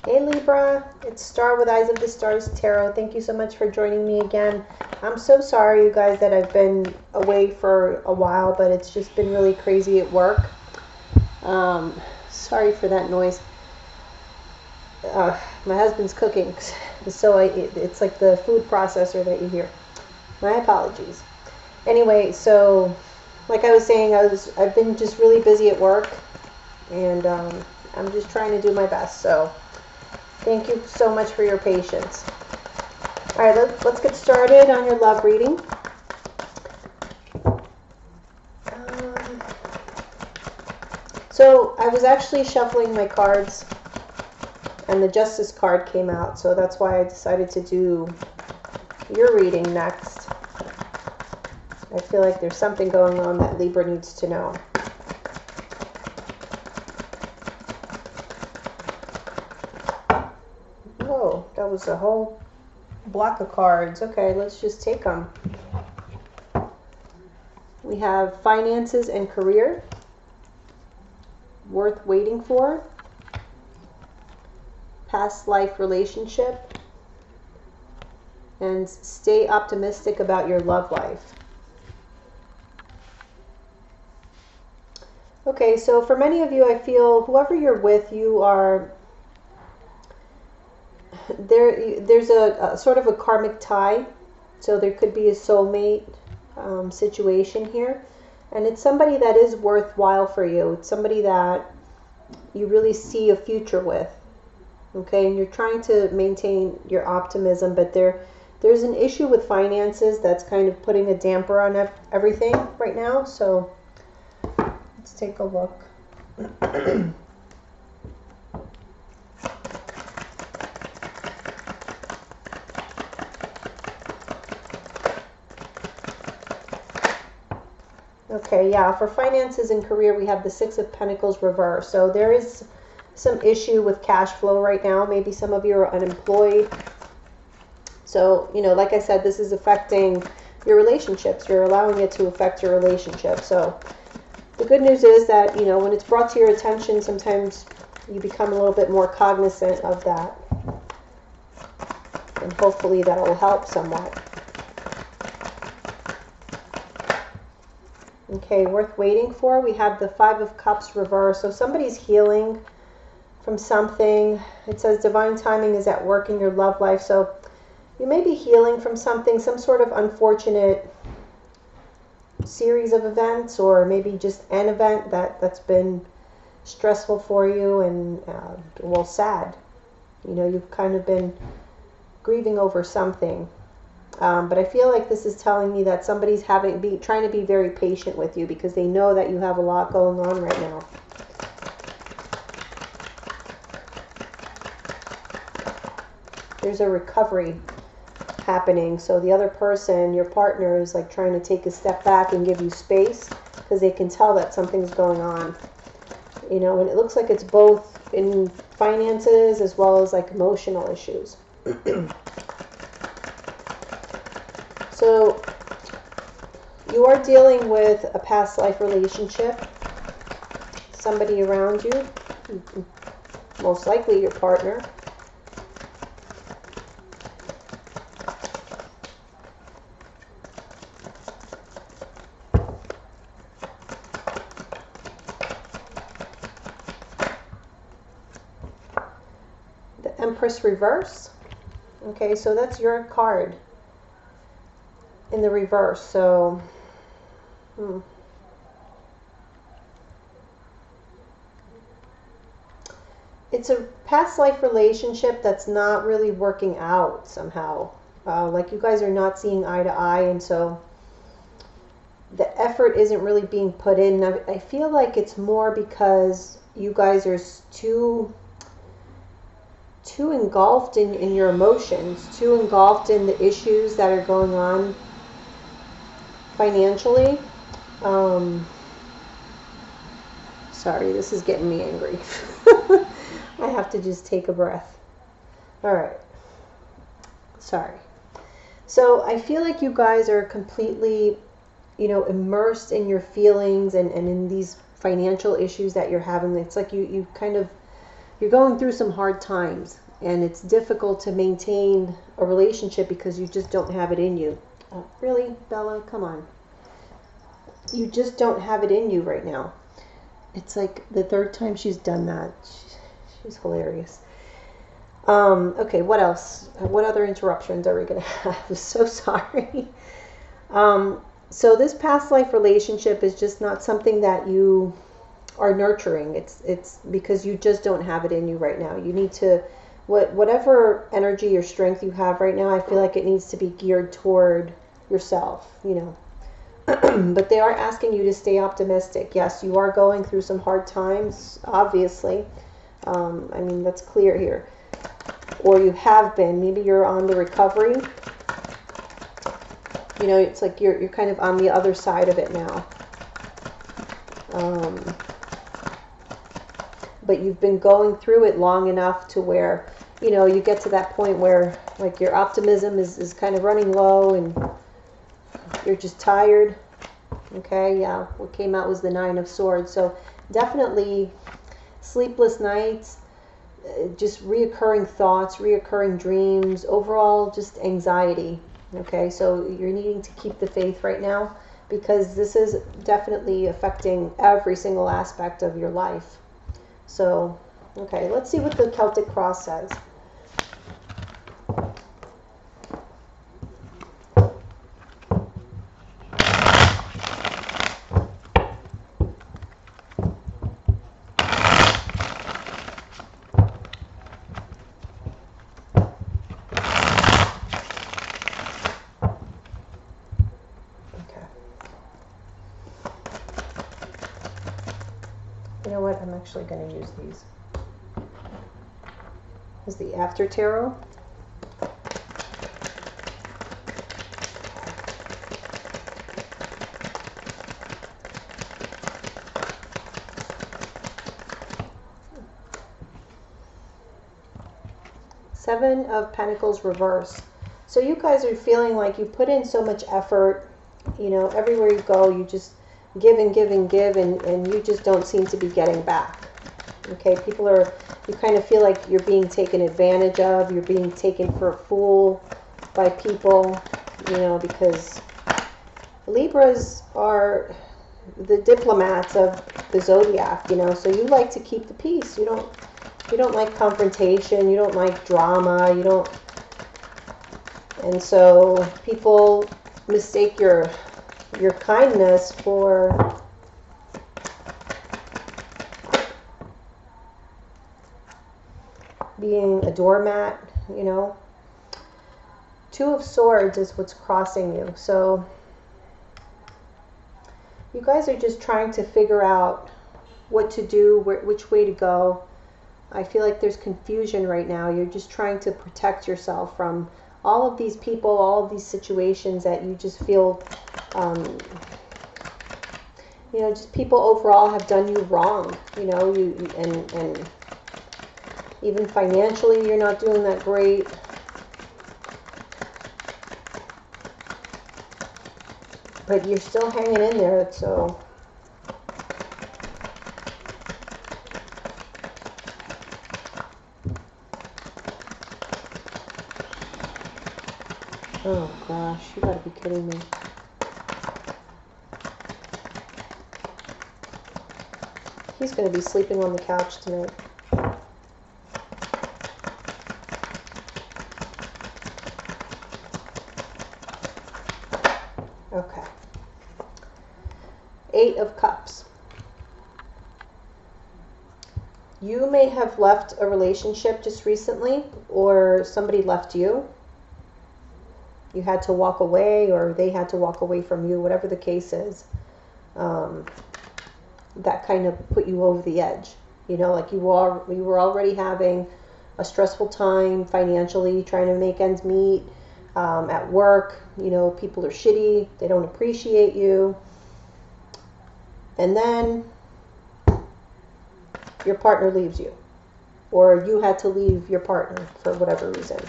Hey Libra, it's Star with Eyes of the Stars Tarot. Thank you so much for joining me again. I'm so sorry, you guys, that I've been away for a while, but it's just been really crazy at work. Sorry for that noise. My husband's cooking, so it's like the food processor that you hear. My apologies. Anyway, so like I was saying, I've been just really busy at work, and I'm just trying to do my best. So thank you so much for your patience. All right, let's get started on your love reading. So I was actually shuffling my cards, and the Justice card came out, so that's why I decided to do your reading next. I feel like there's something going on that Libra needs to know. Whoa, that was a whole block of cards. Okay, let's just take them. We have finances and career, worth waiting for, past life relationship, and stay optimistic about your love life. Okay, so for many of you, I feel whoever you're with, you are there's a sort of a karmic tie. So there could be a soulmate situation here, and it's somebody that is worthwhile for you. It's somebody that you really see a future with. Okay, and you're trying to maintain your optimism, but there's an issue with finances that's kind of putting a damper on everything right now. So let's take a look. Okay, yeah, for finances and career, we have the Six of Pentacles reversed. So there is some issue with cash flow right now. Maybe some of you are unemployed. So, like I said, this is affecting your relationships. You're allowing it to affect your relationship. So the good news is that, when it's brought to your attention, sometimes you become a little bit more cognizant of that. And hopefully that will help somewhat. Okay, worth waiting for. We have the Five of Cups reversed. So somebody's healing from something. It says divine timing is at work in your love life. So you may be healing from something, some sort of unfortunate series of events, or maybe just an event that's been stressful for you and, well, sad. You've kind of been grieving over something. But I feel like this is telling me that somebody's trying to be very patient with you because they know that you have a lot going on right now. There's a recovery happening. So the other person, your partner, is like trying to take a step back and give you space because they can tell that something's going on. And it looks like it's both in finances as well as like emotional issues. So you are dealing with a past life relationship, somebody around you, most likely your partner. The Empress reverse. Okay, so that's your card in the reverse. So it's a past life relationship that's not really working out somehow. Like you guys are not seeing eye to eye, and so the effort isn't really being put in. I feel like it's more because you guys are too engulfed in your emotions, too engulfed in the issues that are going on financially. Sorry, this is getting me angry. I have to just take a breath. All right. Sorry. So I feel like you guys are completely, immersed in your feelings and in these financial issues that you're having. It's like you're you're going through some hard times, and it's difficult to maintain a relationship because you just don't have it in you. Really, Bella? Come on. You just don't have it in you right now. It's like the third time she's done that. She's hilarious. Okay, what else? What other interruptions are we going to have? I'm so sorry. So this past life relationship is just not something that you are nurturing. It's because you just don't have it in you right now. You need to, whatever energy or strength you have right now, I feel like it needs to be geared toward yourself, you know. But they are asking you to stay optimistic. Yes, you are going through some hard times, obviously. I mean, that's clear here. Or you have been. Maybe you're on the recovery. You know, it's like you're kind of on the other side of it now. But you've been going through it long enough to where, you know, you get to that point where, like, your optimism is kind of running low and you're just tired. Okay, yeah, what came out was the Nine of Swords. So definitely sleepless nights, just reoccurring thoughts, reoccurring dreams, overall just anxiety. Okay, so you're needing to keep the faith right now because this is definitely affecting every single aspect of your life. So, okay, let's see what the Celtic Cross says. You know what? I'm actually going to use these. This is the After Tarot. Seven of Pentacles reverse. So you guys are feeling like you put in so much effort. You know, everywhere you go, you just give and give and give, and you just don't seem to be getting back. Okay, people are, you kind of feel like you're being taken advantage of, you're being taken for a fool by people, you know, because Libras are the diplomats of the zodiac, you know, so you like to keep the peace. You don't like confrontation, you don't like drama, you don't, and so people mistake your kindness for being a doormat, you know. Two of Swords is what's crossing you. So you guys are just trying to figure out what to do, which way to go. I feel like there's confusion right now. You're just trying to protect yourself from all of these people, all of these situations that you just feel, you know, just people overall have done you wrong, you know, and even financially you're not doing that great. But you're still hanging in there, so. Oh gosh, you gotta be kidding me. He's gonna be sleeping on the couch tonight. Okay. Eight of Cups. You may have left a relationship just recently, or somebody left you. You had to walk away, or they had to walk away from you, whatever the case is. That kind of put you over the edge. You know, like you were already having a stressful time financially, trying to make ends meet. At work, you know, people are shitty, they don't appreciate you, and then your partner leaves you, or you had to leave your partner for whatever reason.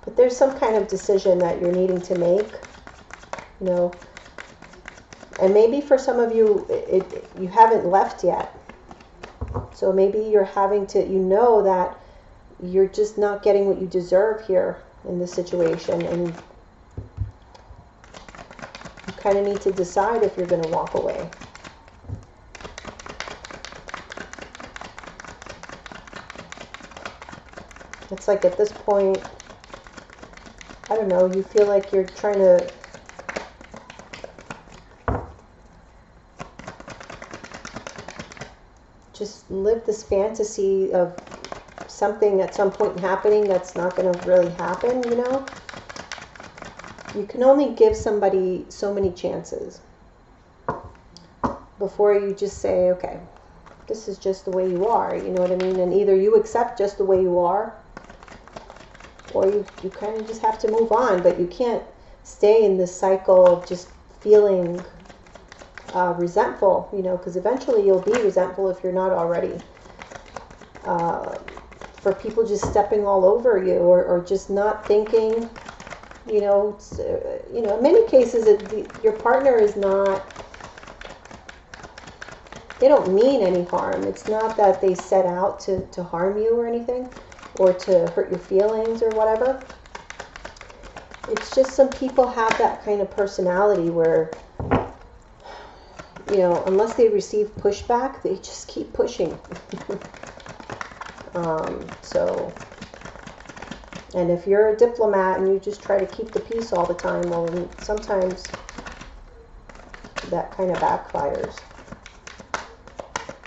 But there's some kind of decision that you're needing to make, you know, and maybe for some of you, you haven't left yet. So maybe you're having to, you know that you're just not getting what you deserve here in this situation, and you kind of need to decide if you're going to walk away. It's like at this point, I don't know, you feel like you're trying to just live this fantasy of something at some point happening that's not going to really happen, you know? You can only give somebody so many chances before you just say, okay, this is just the way you are, you know what I mean? And either you accept just the way you are, or you kind of just have to move on, but you can't stay in this cycle of just feeling resentful, you know, because eventually you'll be resentful if you're not already. For people just stepping all over you, or just not thinking, you know, in many cases your partner is not, they don't mean any harm. It's not that they set out to harm you or anything, or to hurt your feelings or whatever. It's just some people have that kind of personality where, you know, unless they receive pushback, they just keep pushing. So, and if you're a diplomat and you just try to keep the peace all the time, well, sometimes that kind of backfires.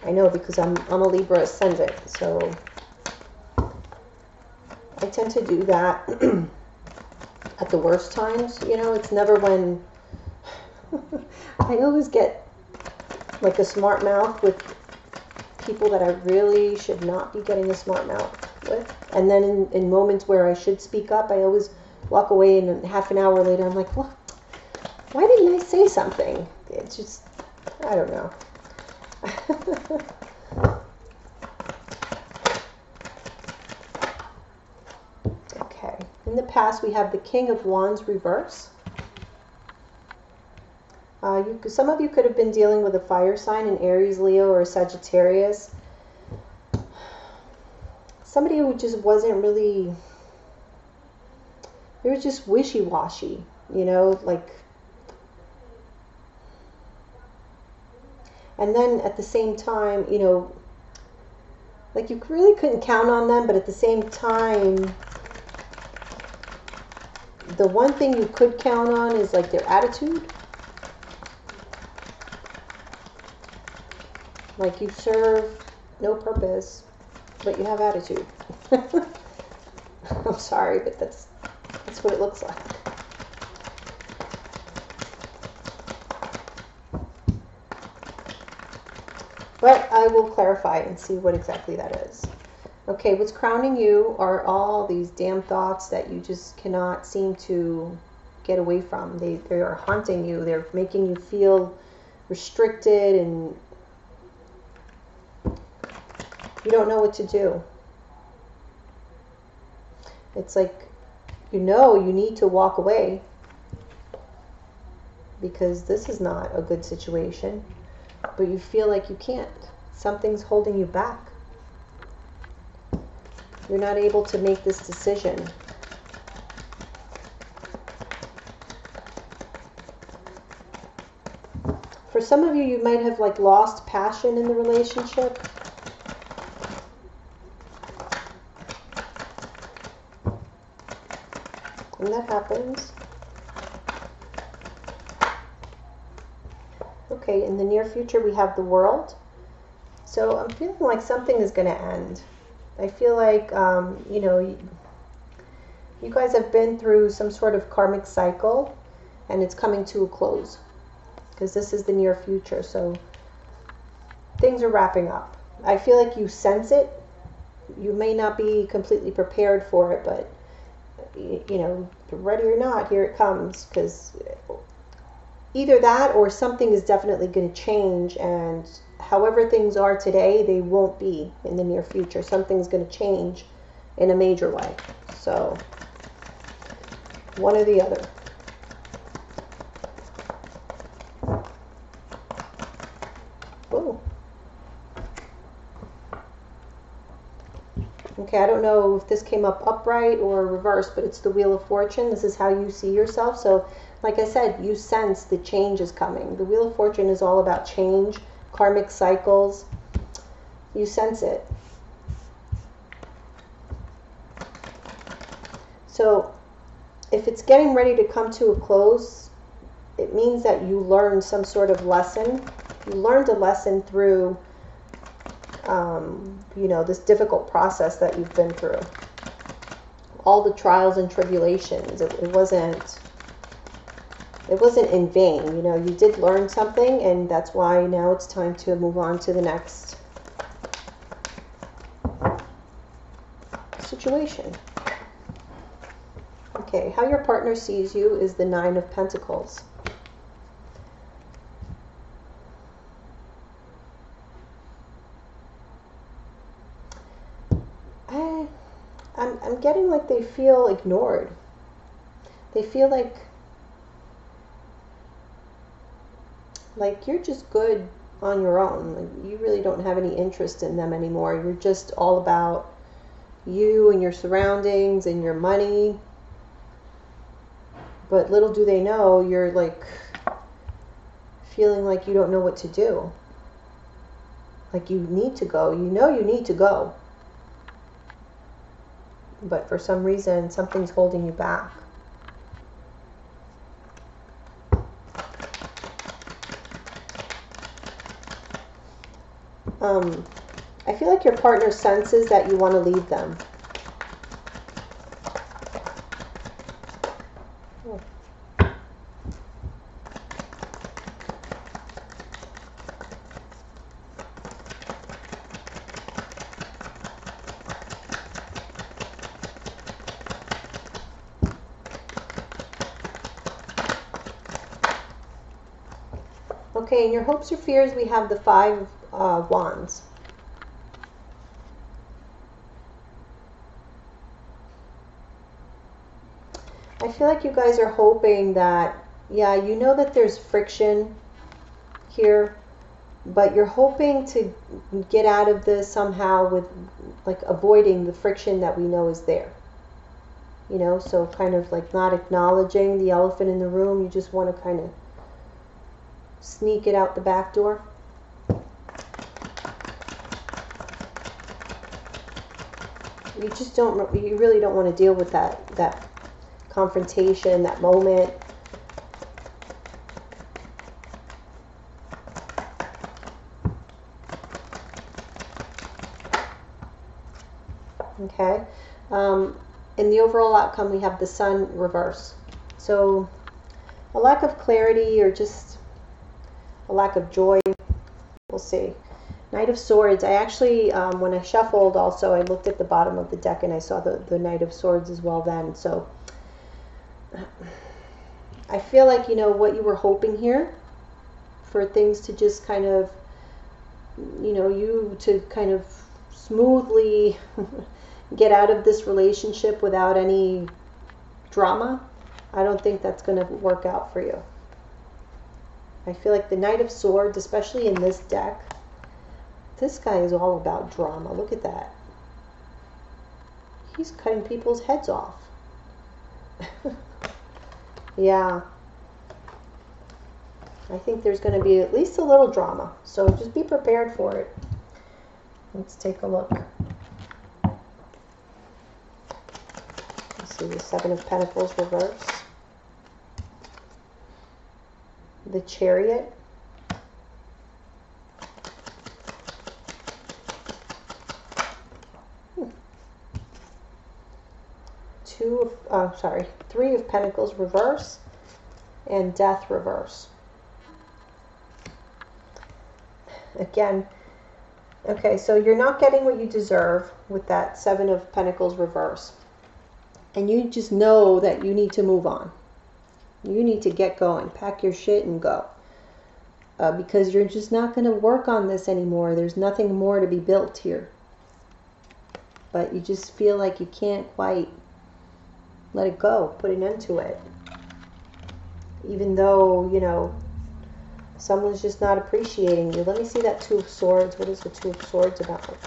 I know, because I'm a Libra ascendant, so I tend to do that at the worst times, you know. It's never when I always get like a smart mouth with people that I really should not be getting a smart mouth with. And then in moments where I should speak up, I always walk away, and half an hour later I'm like, well, why didn't I say something? It's just, I don't know. Okay, in the past we have the King of Wands reverse. Some of you could have been dealing with a fire sign, an Aries, Leo, or a Sagittarius. Somebody who just wasn't really, they were just wishy-washy, you know, like, and then at the same time, you know, like you really couldn't count on them, but at the same time, the one thing you could count on is like their attitude. Like you serve no purpose, but you have attitude. I'm sorry, but that's what it looks like. But I will clarify and see what exactly that is. Okay, what's crowning you are all these damn thoughts that you just cannot seem to get away from. They are haunting you. They're making you feel restricted, and you don't know what to do. It's like, you know, you need to walk away because this is not a good situation, but you feel like you can't. Something's holding you back. You're not able to make this decision. For some of you, you might have like lost passion in the relationship. And that happens. Okay, in the near future we have the World. So I'm feeling like something is going to end. I feel like, you know, you guys have been through some sort of karmic cycle, and it's coming to a close. Because this is the near future, so things are wrapping up. I feel like you sense it. You may not be completely prepared for it, but you know, ready or not, here it comes. Because either that or something is definitely going to change, and however things are today, they won't be in the near future. Something's going to change in a major way. So one or the other. Okay, I don't know if this came up upright or reversed, but it's the Wheel of Fortune. This is how you see yourself. So, like I said, you sense the change is coming. The Wheel of Fortune is all about change, karmic cycles. You sense it. So, if it's getting ready to come to a close, it means that you learned some sort of lesson. You learned a lesson through you know, this difficult process that you've been through. All the trials and tribulations. It wasn't in vain. You know, you did learn something, and that's why now it's time to move on to the next situation. Okay, how your partner sees you is the Nine of Pentacles. I'm getting like they feel ignored. They feel like you're just good on your own. Like you really don't have any interest in them anymore. You're just all about you and your surroundings and your money. But little do they know, you're like feeling like you don't know what to do. Like you need to go. You know you need to go. But for some reason, something's holding you back. I feel like your partner senses that you want to leave them. Okay, in your hopes or fears, we have the Five of Wands. I feel like you guys are hoping that, yeah, you know that there's friction here, but you're hoping to get out of this somehow with, like, avoiding the friction that we know is there. You know, so kind of like not acknowledging the elephant in the room. You just want to kind of sneak it out the back door. You just don't, you really don't want to deal with that confrontation, that moment. Okay. In the overall outcome, we have the Sun reverse. So a lack of clarity or just a lack of joy. We'll see. Knight of Swords. I actually, when I shuffled also, I looked at the bottom of the deck and I saw the Knight of Swords as well then. So I feel like, you know, what you were hoping here for things to just kind of, you know, you to kind of smoothly get out of this relationship without any drama. I don't think that's going to work out for you. I feel like the Knight of Swords, especially in this deck, this guy is all about drama. Look at that. He's cutting people's heads off. Yeah. I think there's going to be at least a little drama. So just be prepared for it. Let's take a look. Let's see the Seven of Pentacles reverse. The Chariot. Three of Pentacles reverse and Death reverse. Again, okay, so you're not getting what you deserve with that Seven of Pentacles reverse. And you just know that you need to move on. You need to get going. Pack your shit and go. Because you're just not going to work on this anymore. There's nothing more to be built here. But you just feel like you can't quite let it go. Put an end to it. Even though, you know, someone's just not appreciating you. Let me see that Two of Swords. What is the Two of Swords about?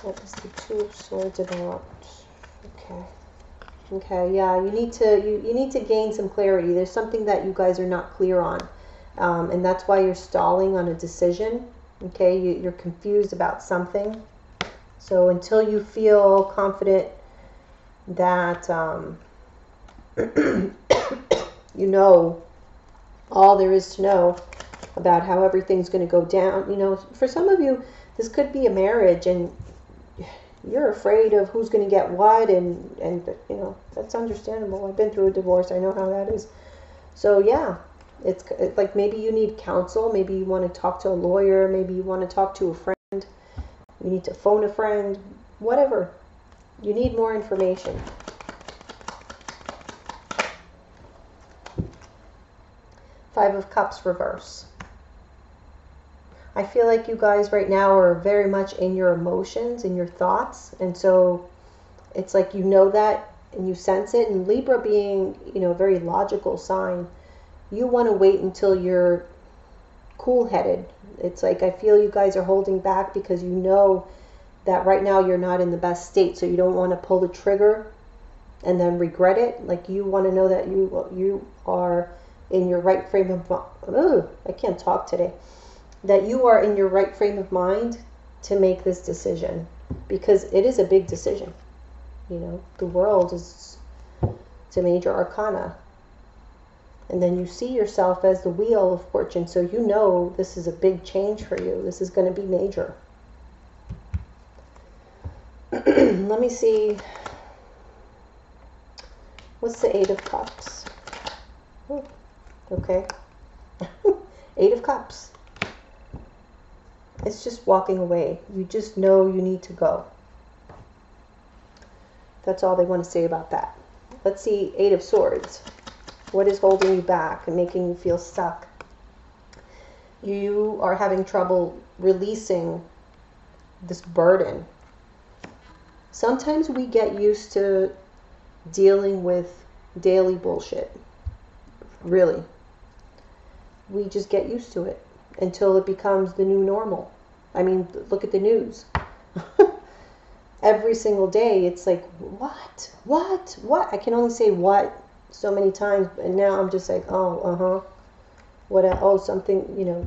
What is the Two of Swords about? Okay. Okay, yeah, you need to gain some clarity. There's something that you guys are not clear on, and that's why you're stalling on a decision. Okay, you're confused about something. So until you feel confident that you know all there is to know about how everything's going to go down, you know, for some of you, this could be a marriage, and you're afraid of who's going to get what, and you know, that's understandable. I've been through a divorce. I know how that is. So yeah, it's like maybe you need counsel. Maybe you want to talk to a lawyer. Maybe you want to talk to a friend. You need to phone a friend. Whatever. You need more information. Five of Cups reverse. I feel like you guys right now are very much in your emotions, in your thoughts, and so it's like you know that and you sense it. And Libra being, you know, a very logical sign, you want to wait until you're cool-headed. It's like I feel you guys are holding back because you know that right now you're not in the best state, so you don't want to pull the trigger and then regret it. Like you want to know that you are in your right frame of mind. I can't talk today. That you are in your right frame of mind to make this decision, because it is a big decision. You know, the world is, it's a major arcana. And then you see yourself as the wheel of fortune, so you know this is a big change for you. This is going to be major. Let me see. What's the Eight of Cups? Ooh, okay. Eight of Cups. It's just walking away. You just know you need to go. That's all they want to say about that. Let's see, Eight of Swords. What is holding you back and making you feel stuck? You are having trouble releasing this burden. Sometimes we get used to dealing with daily bullshit. Really. We just get used to it until it becomes the new normal. I mean, look at the news. Every single day, it's like, what? I can only say what so many times, and now I'm just like, oh, what? Oh, something, you know,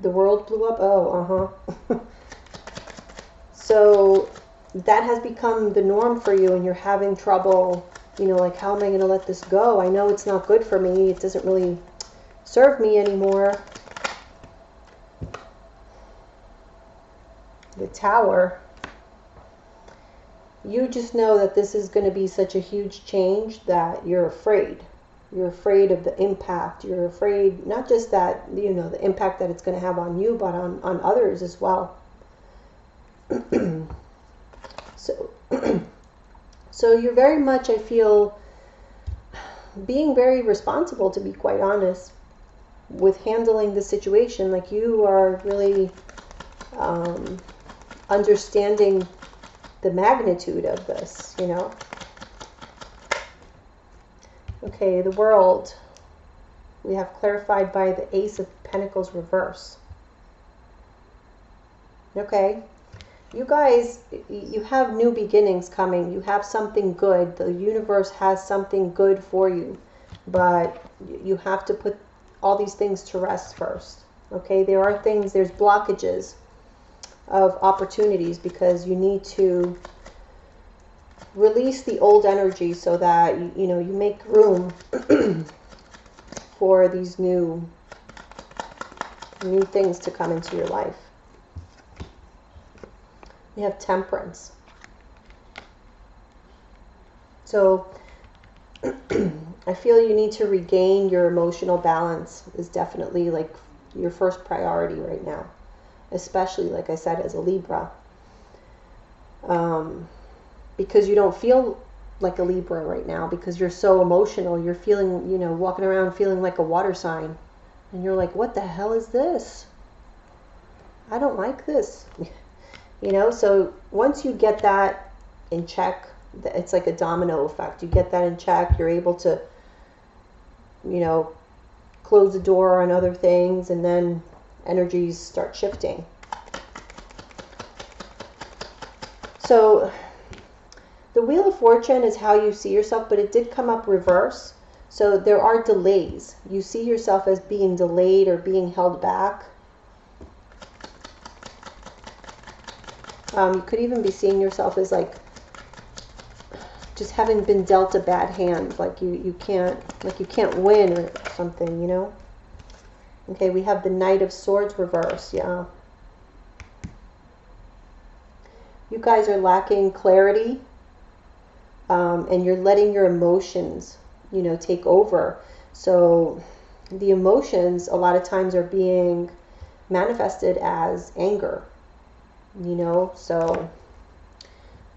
the world blew up. Oh, So that has become the norm for you, and you're having trouble, you know, like, how am I going to let this go? I know it's not good for me. It doesn't really serve me anymore. The Tower. You just know that this is going to be such a huge change that you're afraid. You're afraid of the impact. You're afraid, not just that, you know, the impact that it's going to have on you, but on others as well. So you're very much, I feel, being very responsible, to be quite honest, with handling the situation. Like you are really understanding the magnitude of this, you know. Okay, the World. We have clarified by the Ace of Pentacles reverse. Okay. You guys, you have new beginnings coming. You have something good. The universe has something good for you. But you have to put all these things to rest first. Okay, there are things, there's blockages of opportunities because you need to release the old energy so that, you know, you make room for these new things to come into your life. You have Temperance. So I feel you need to regain your emotional balance is definitely like your first priority right now, especially, like I said, as a Libra, because you don't feel like a Libra right now because you're so emotional. You're feeling, you know, walking around feeling like a water sign, and you're like, what the hell is this? I don't like this. You know, so once you get that in check, it's like a domino effect. You get that in check, you're able to, you know, close the door on other things, and then energies start shifting. So the Wheel of Fortune is how you see yourself, but it did come up reverse. So there are delays. You see yourself as being delayed or being held back. You could even be seeing yourself as like just having been dealt a bad hand, like you can't win or something, you know. Okay, we have the Knight of Swords reverse. Yeah, you guys are lacking clarity, and you're letting your emotions, you know, take over. So the emotions a lot of times are being manifested as anger, you know. So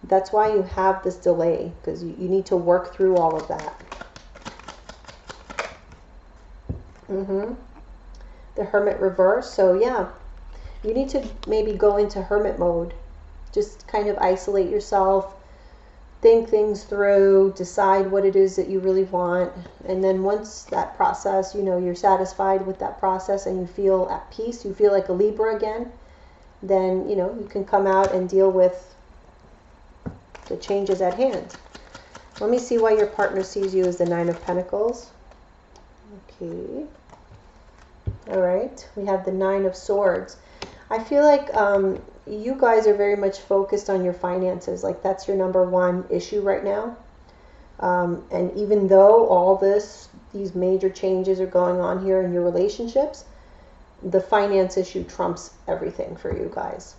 that's why you have this delay, because you need to work through all of that. The Hermit reverse. So yeah, you need to maybe go into hermit mode. Just kind of isolate yourself, think things through, decide what it is that you really want. And then once that process, you know, you're satisfied with that process and you feel at peace, you feel like a Libra again, then, you know, you can come out and deal with the changes at hand. Let me see why your partner sees you as the Nine of Pentacles. Okay. All right. We have the Nine of Swords. I feel like you guys are very much focused on your finances. Like that's your number one issue right now. And even though all these major changes are going on here in your relationships, the finance issue trumps everything for you guys.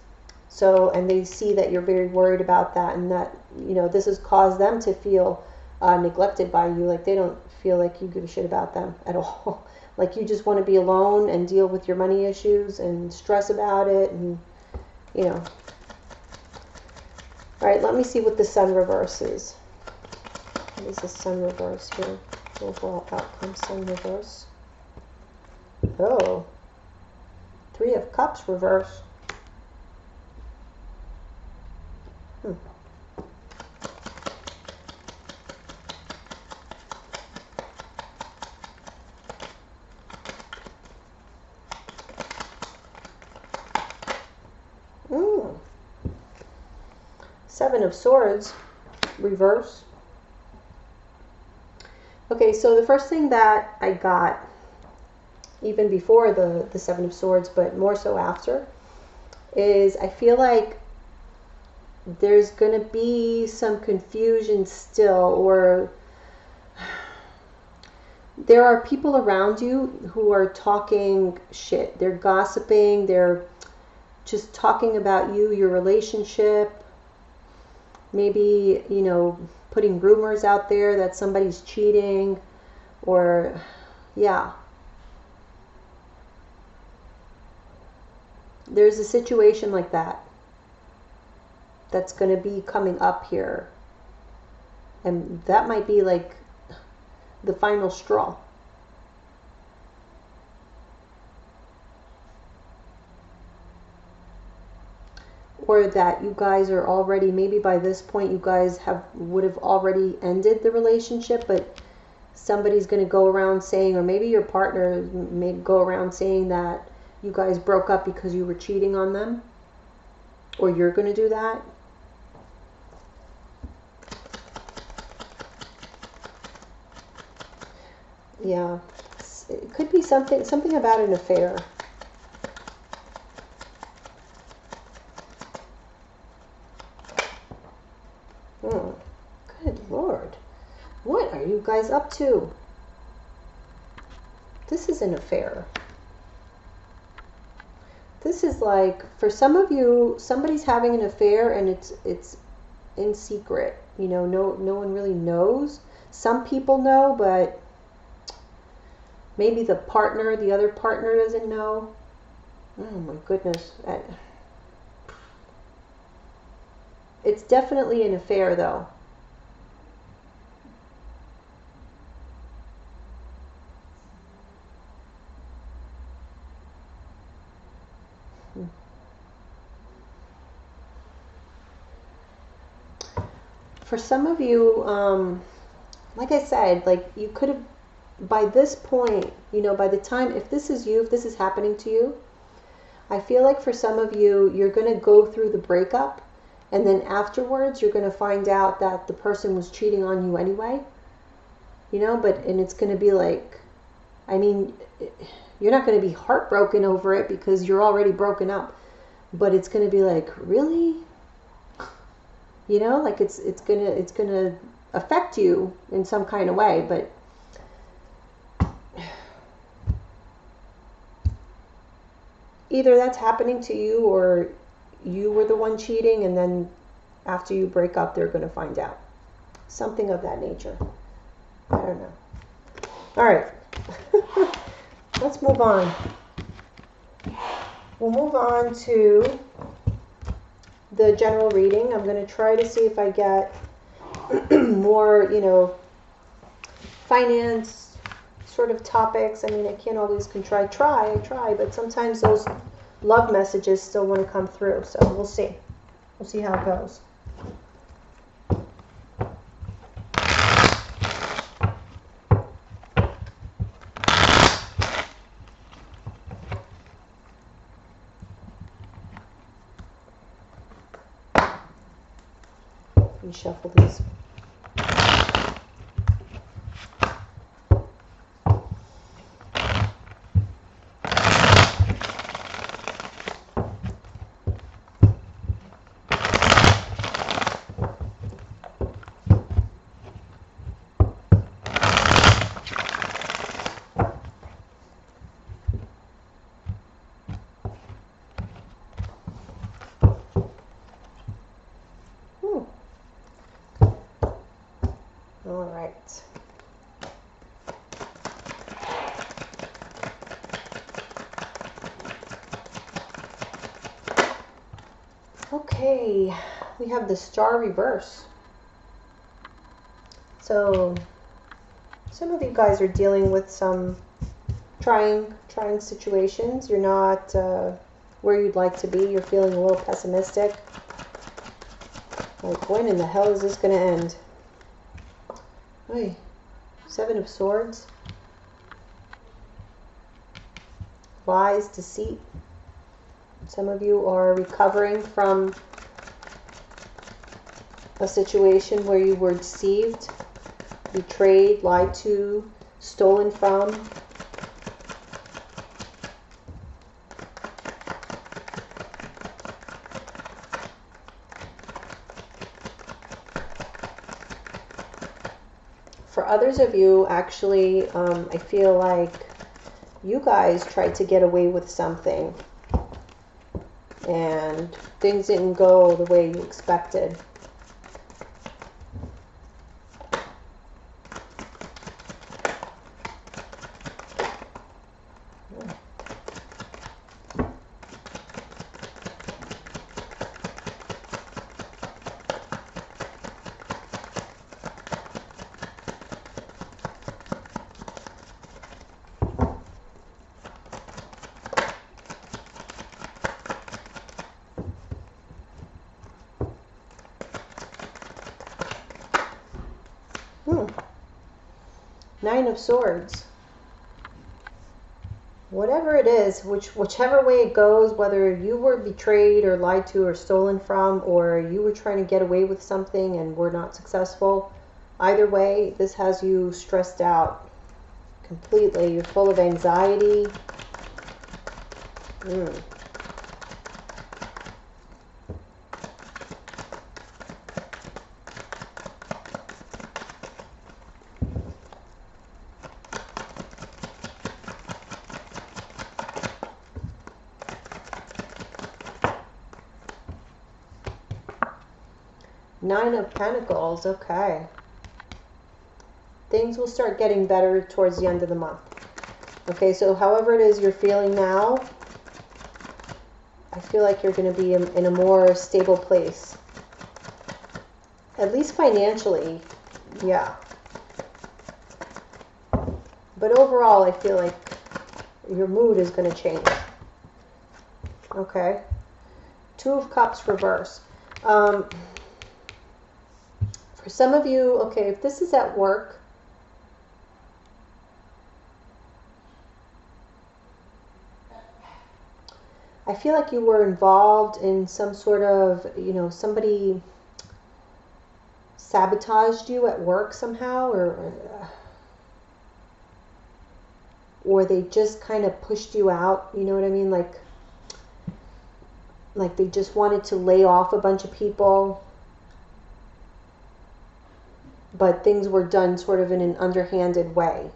So, and they see that you're very worried about that, and that, you know, this has caused them to feel neglected by you. Like they don't feel like you give a shit about them at all. Like you just want to be alone and deal with your money issues and stress about it, and, you know. All right, let me see what the Sun reverse is. What is the Sun reverse here? Overall outcome, Sun reverse. Oh, Three of Cups reverse. Seven of Swords reverse. Okay, so the first thing that I got, even before the Seven of Swords, but more so after, is I feel like there's going to be some confusion still, or there are people around you who are talking shit. They're gossiping. They're just talking about you, your relationship. Maybe, you know, putting rumors out there that somebody's cheating, or, yeah. There's a situation like that that's going to be coming up here. And that might be like the final straw. Or that you guys are already, maybe by this point you guys would have already ended the relationship, but somebody's going to go around saying, or maybe your partner may go around saying that you guys broke up because you were cheating on them, or you're going to do that. Yeah, it could be something about an affair. Good Lord. What are you guys up to? This is an affair. This is like, for some of you, somebody's having an affair and it's in secret. You know, no one really knows. Some people know, but maybe the other partner doesn't know. Oh my goodness. It's definitely an affair, though. For some of you, like I said, like you could have, by this point, you know, by the time, if this is happening to you, I feel like for some of you, you're going to go through the breakup And then afterwards, you're going to find out that the person was cheating on you anyway. You know, and it's going to be like, I mean, you're not going to be heartbroken over it because you're already broken up. But it's going to be like, really? You know, like it's gonna affect you in some kind of way, but either that's happening to you or you were the one cheating, and then after you break up, they're going to find out. Something of that nature. I don't know. All right. Let's move on. We'll move on to the general reading. I'm going to try to see if I get more, finance sort of topics. I mean, I can't always try, but sometimes those love messages still want to come through. So we'll see. We'll see how it goes. Shuffle these. All right. Okay, we have the Star reverse. So some of you guys are dealing with some trying situations. You're not where you'd like to be. You're feeling a little pessimistic. Like, when in the hell is this going to end? Hey, Seven of Swords. Lies, deceit. Some of you are recovering from a situation where you were deceived, betrayed, lied to, stolen from. For others of you, actually, I feel like you guys tried to get away with something and things didn't go the way you expected. Nine of Swords. Whatever it is, whichever way it goes, whether you were betrayed or lied to or stolen from, or you were trying to get away with something and were not successful, either way, this has you stressed out completely. You're full of anxiety. Nine of Pentacles, okay. Things will start getting better towards the end of the month. Okay, so however it is you're feeling now, I feel like you're going to be in a more stable place. At least financially, yeah. But overall, I feel like your mood is going to change. Okay. Two of Cups reverse. For some of you, okay, if this is at work, I feel like you were involved in some sort of, you know, somebody sabotaged you at work somehow, or they just kind of pushed you out, you know what I mean? Like they just wanted to lay off a bunch of people, but things were done sort of in an underhanded way,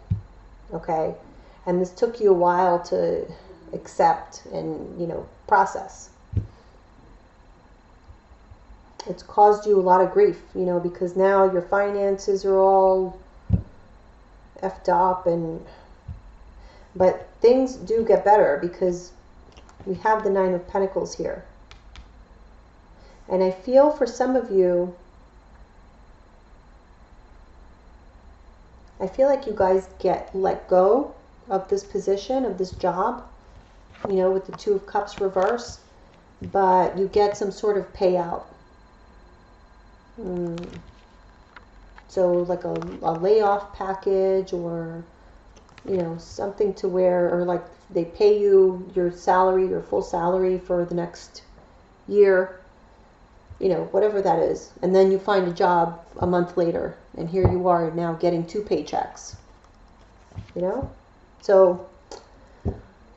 okay? And this took you a while to accept and, you know, process. It's caused you a lot of grief, you know, because now your finances are all effed up, but things do get better because we have the Nine of Pentacles here. And I feel for some of you, I feel like you guys get let go of this position, of this job, you know, with the Two of Cups reverse, but you get some sort of payout. So like a layoff package, or, you know, something to where, or like they pay you your salary, your full salary for the next year, you know, whatever that is. And then you find a job a month later, and here you are now getting 2 paychecks, you know? So,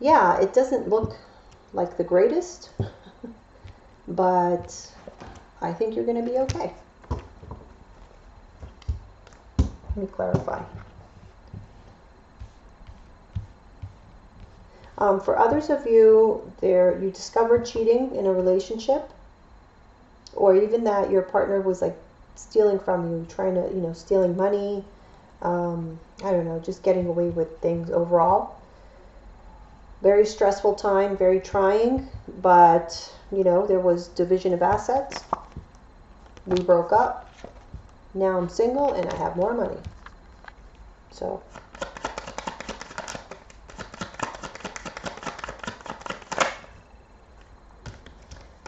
yeah, it doesn't look like the greatest, but I think you're going to be okay. Let me clarify. For others of you, you discovered cheating in a relationship, or even that your partner was like stealing from you, trying to, you know, stealing money. I don't know, just getting away with things overall. Very stressful time, very trying, but, you know, there was division of assets. We broke up. Now I'm single and I have more money. So,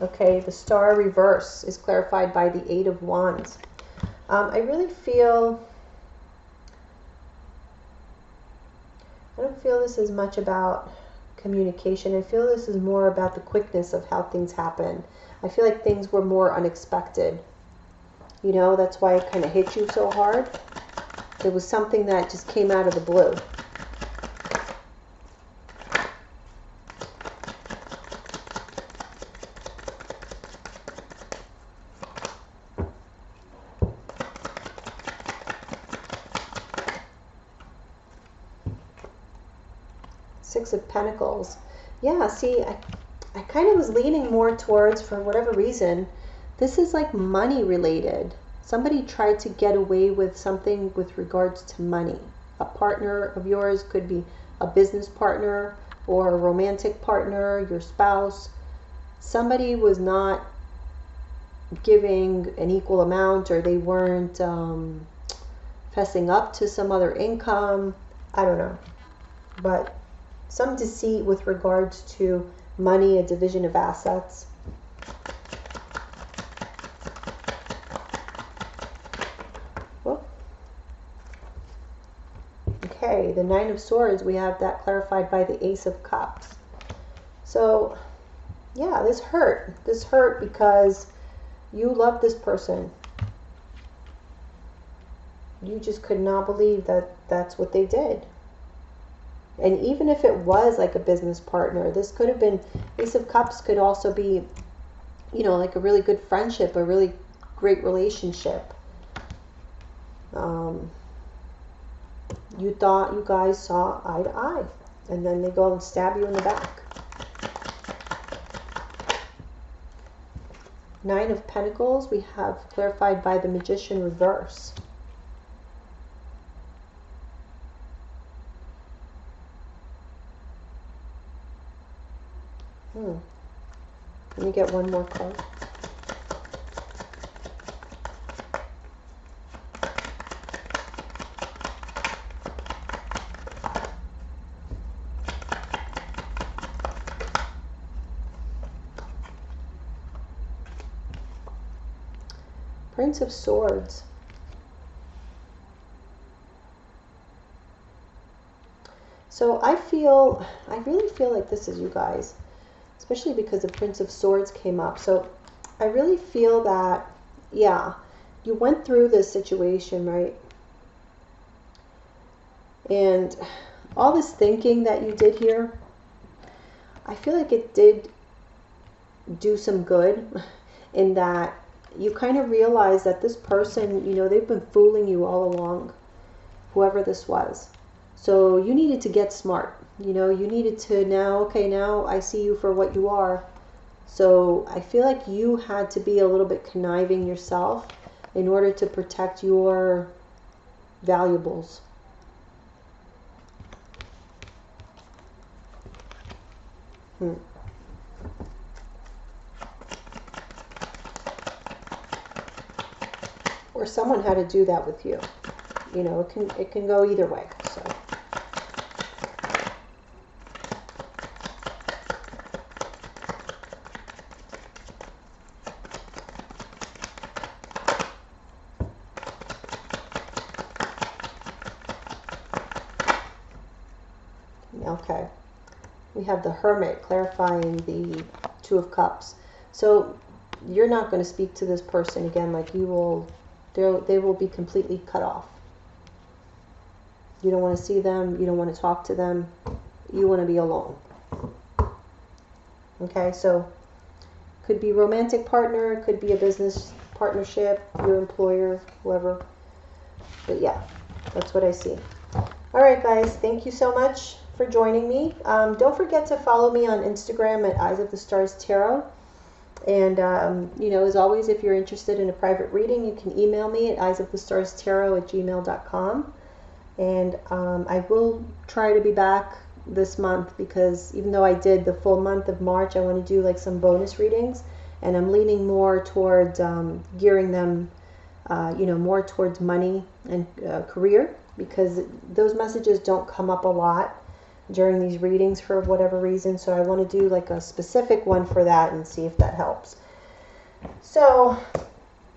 okay, the Star reverse is clarified by the Eight of Wands. I really feel, I don't feel this is much about communication. I feel this is more about the quickness of how things happen. I feel like things were more unexpected. You know, that's why it kind of hit you so hard. It was something that just came out of the blue. Six of Pentacles. Yeah, see, I kind of was leaning more towards, for whatever reason, this is like money related. Somebody tried to get away with something with regards to money. A partner of yours could be a business partner or a romantic partner, your spouse. Somebody was not giving an equal amount, or they weren't fessing up to some other income. I don't know. But some deceit with regards to money, a division of assets. Okay, the Nine of Swords, we have that clarified by the Ace of Cups. So, yeah, this hurt. This hurt because you love this person. You just could not believe that that's what they did. And even if it was like a business partner, this could have been, Ace of Cups could also be, you know, like a really good friendship, a really great relationship. You thought you guys saw eye to eye, and then they go and stab you in the back. Nine of Pentacles, we have clarified by the Magician reverse. Let me get one more card. Prince of Swords. So I really feel like this is you guys. This especially because the Prince of Swords came up. So I really feel that, yeah, you went through this situation, right? And all this thinking that you did here, I feel like it did do some good in that you kind of realize that this person, you know, they've been fooling you all along, whoever this was. So you needed to get smart. You know, you needed to now, okay, now I see you for what you are. So I feel like you had to be a little bit conniving yourself in order to protect your valuables. Or someone had to do that with you. You know, it can go either way. So okay. We have the Hermit clarifying the Two of Cups. So you're not going to speak to this person again. Like you will, they will be completely cut off. You don't want to see them. You don't want to talk to them. You want to be alone. Okay, so could be romantic partner, could be a business partnership, your employer, whoever. But yeah, that's what I see. All right, guys, thank you so much for joining me. Don't forget to follow me on Instagram at Eyes of the Stars Tarot. And, you know, as always, if you're interested in a private reading, you can email me at eyesofthestarstarot@gmail.com. And I will try to be back this month because even though I did the full month of March, I want to do like some bonus readings. And I'm leaning more towards gearing them, you know, more towards money and career, because those messages don't come up a lot during these readings for whatever reason. So I want to do like a specific one for that and see if that helps. So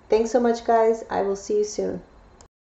thanks so much, guys. I will see you soon.